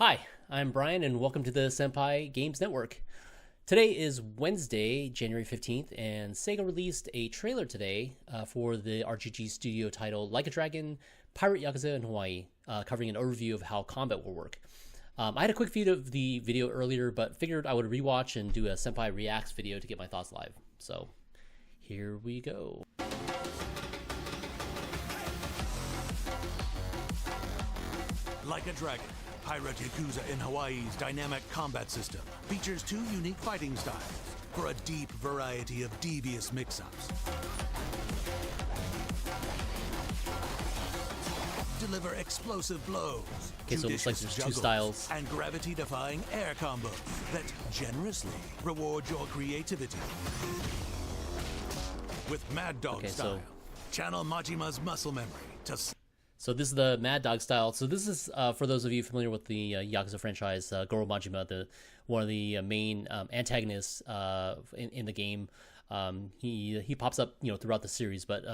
Hi, I'm Brian, and welcome to the Senpai Games Network. Today is Wednesday, January 15th, and Sega released a trailer today for the RGG Studio title Like a Dragon, Pirate Yakuza in Hawaii, covering an overview of how combat will work. I had a quick view of the video earlier, but figured I would rewatch and do a Senpai Reacts video to get my thoughts live. So, here we go. Like a Dragon, Pirate Yakuza in Hawaii's dynamic combat system features two unique fighting styles for a deep variety of devious mix-ups. Deliver explosive blows, Okay, so it looks like there's two styles, and gravity-defying air combos that generously reward your creativity. With Mad Dog style, channel Majima's muscle memory to... So this is the Mad Dog style. So this is, for those of you familiar with the Yakuza franchise, Goro Majima, one of the main antagonists in the game. He pops up, throughout the series, but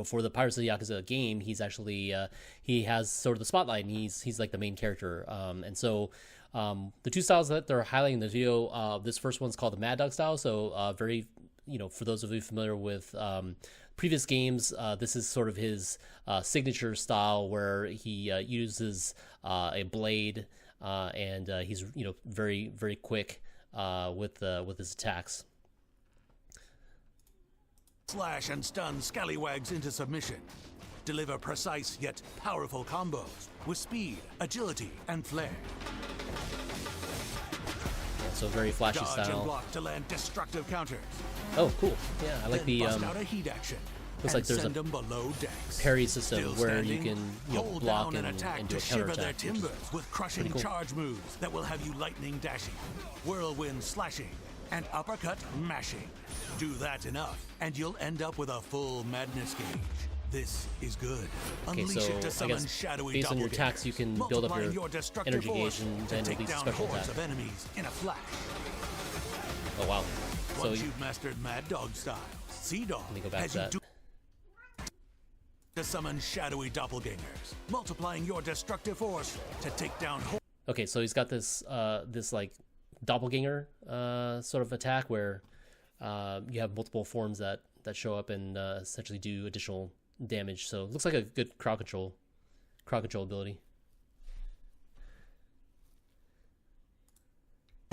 for the Pirates of the Yakuza game, he's actually he has sort of the spotlight, and he's like the main character. And so the two styles that they're highlighting in the video, this first one's called the Mad Dog style. So very, for those of you familiar with previous games, this is sort of his signature style, where he uses a blade, and he's very, very quick with his attacks. Slash and stun scallywags into submission. Deliver precise yet powerful combos with speed, agility, and flair. Yeah, so very flashy Dodge style. And block to land destructive counters. Oh, cool. Yeah, I like then the bust out a heat action. looks like there's a below decks. parry system Still where standing, you can hold block down and attack do a to counter shiver their attack. timbers with crushing cool. charge moves that will have you lightning dashing, whirlwind slashing, and uppercut mashing. Do that enough, and you'll end up with a full madness gauge. This is good. Okay, Unleash so it to I summon guess shadowy based on your attacks, you can build up multiplying your destructive energy force gauge and to then take release a down special hordes attack. of enemies in a flash. Oh wow! So Once you've mastered Mad Dog style, Sea Dog let me go back has to you that. to summon shadowy doppelgangers, multiplying your destructive force to take down Okay, so he's got this this like doppelganger sort of attack where you have multiple forms that show up and essentially do additional damage. So it looks like a good crowd control ability.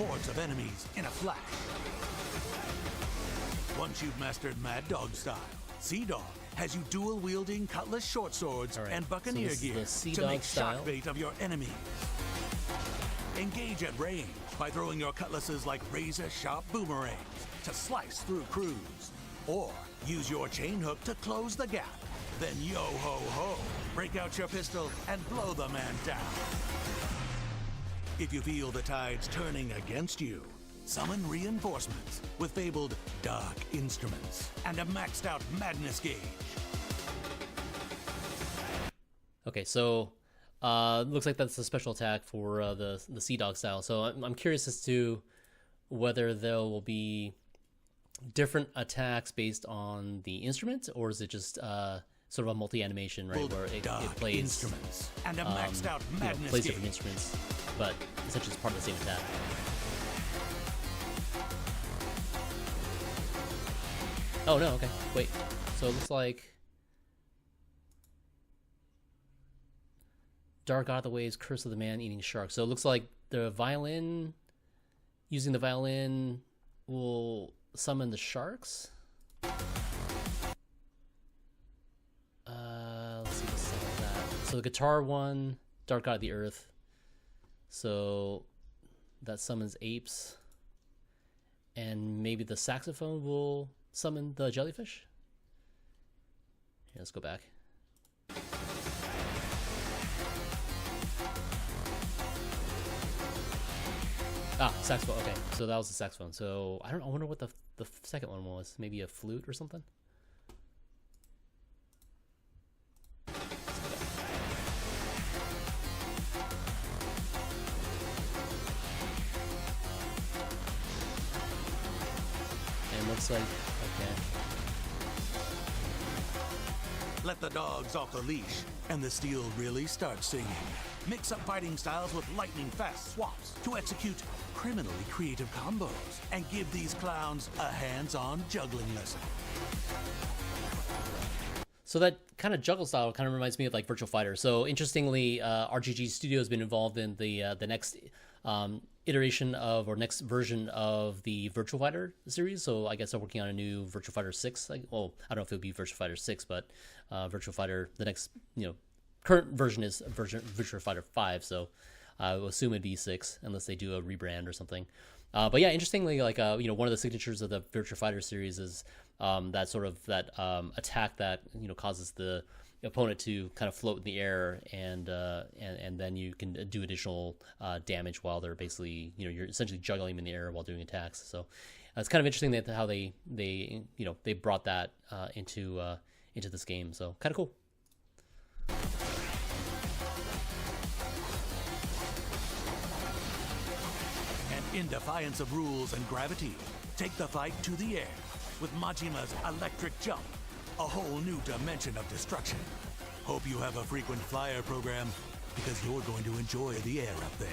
hordes of enemies in a flash. Once you've mastered Mad Dog style, Sea Dog has you dual-wielding cutlass short swords and buccaneer so gear to make shock bait of your enemies. Engage at range by throwing your cutlasses like razor-sharp boomerangs to slice through crews. Or use your chain hook to close the gap. Then yo-ho-ho, break out your pistol and blow the man down. If you feel the tides turning against you, summon reinforcements with fabled dark instruments and a maxed out madness gauge. Okay, so looks like that's a special attack for the Sea Dog style. So I'm curious as to whether there will be different attacks based on the instrument, or is it just sort of a multi-animation, right, where it plays instruments and a maxed out madness plays gauge. different instruments, but essentially it's part of the same attack. Oh no, okay, wait. So it looks like Dark God of the Waves, Curse of the Man Eating Shark. So it looks like the violin, using the violin will summon the sharks. Let's see what's that. So the guitar one, Dark God of the Earth. So that summons apes. And maybe the saxophone will summon the jellyfish. Yeah, let's go back. Ah, saxophone. Okay, so that was the saxophone. So I wonder what the second one was. Maybe a flute or something. And looks like okay. Let the dogs off the leash, and the steel really starts singing. Mix up fighting styles with lightning-fast swaps to execute criminally creative combos and give these clowns a hands-on juggling lesson. So that kind of juggle style kind of reminds me of like Virtual Fighter. So interestingly, RGG Studio has been involved in the next iteration of, or next version of the Virtual Fighter series. So I guess they're working on a new Virtual Fighter 6. Well, I don't know if it would be Virtual Fighter 6, but Virtual Fighter, the next, current version is Virtual Fighter 5. So I will assume it'd be 6 unless they do a rebrand or something. But yeah, interestingly, like one of the signatures of the Virtua Fighter series is that sort of attack that causes the opponent to kind of float in the air, and then you can do additional damage while they're basically you're essentially juggling them in the air while doing attacks. So it's kind of interesting that how they brought that into this game. So kind of cool. In defiance of rules and gravity, take the fight to the air with Majima's electric jump, a whole new dimension of destruction. Hope you have a frequent flyer program, because you're going to enjoy the air up there.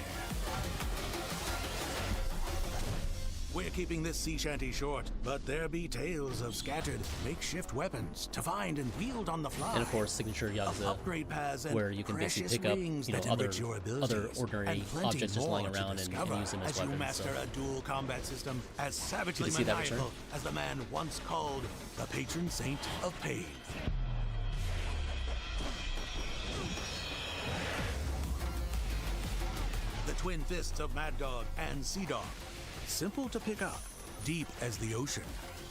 We're keeping this sea shanty short, but there be tales of scattered makeshift weapons to find and wield on the fly. And of course, signature Yakuza, upgrade paths and where you can basically pick up other ordinary objects just lying around and use them as weapons. You master a dual combat system as savagely maniacal as the man once called the patron saint of pain. The twin fists of Mad Dog and Sea Dog. Simple to pick up, deep as the ocean,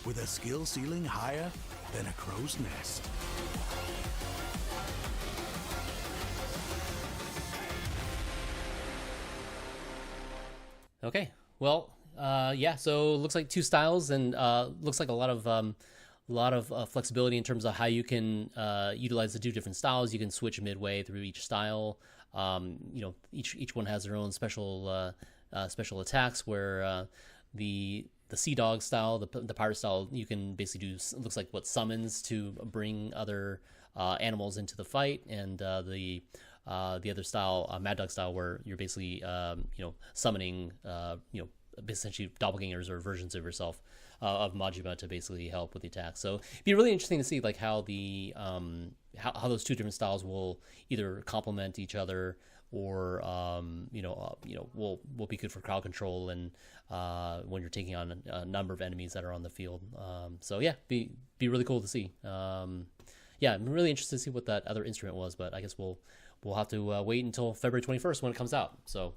with a skill ceiling higher than a crow's nest. Okay, well, yeah. So looks like two styles, and looks like a lot of flexibility in terms of how you can utilize the two different styles. You can switch midway through each style. Each one has their own special attacks, where the Sea Dog style, the pirate style, you can basically do, looks like what, summons to bring other animals into the fight, and the other style, Mad Dog style, where you're basically summoning essentially doppelgangers or versions of yourself of Majima to basically help with the attack. So it'd be really interesting to see like how the how those two different styles will either complement each other, or will be good for crowd control and when you're taking on a number of enemies that are on the field. So yeah, be really cool to see. Yeah, I'm really interested to see what that other instrument was, but I guess we'll have to wait until February 21st when it comes out. So.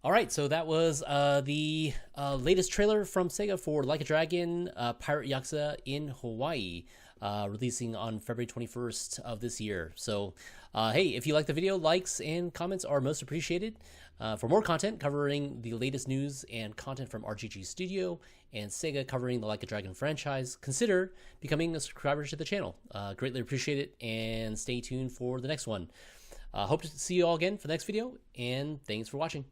All right, so that was the latest trailer from Sega for Like a Dragon Pirate Yakuza in Hawaii, releasing on February 21st of this year. So, hey, if you like the video, likes and comments are most appreciated. For more content covering the latest news and content from RGG Studio and Sega covering the Like a Dragon franchise, consider becoming a subscriber to the channel. Greatly appreciate it, and stay tuned for the next one. Hope to see you all again for the next video, and thanks for watching.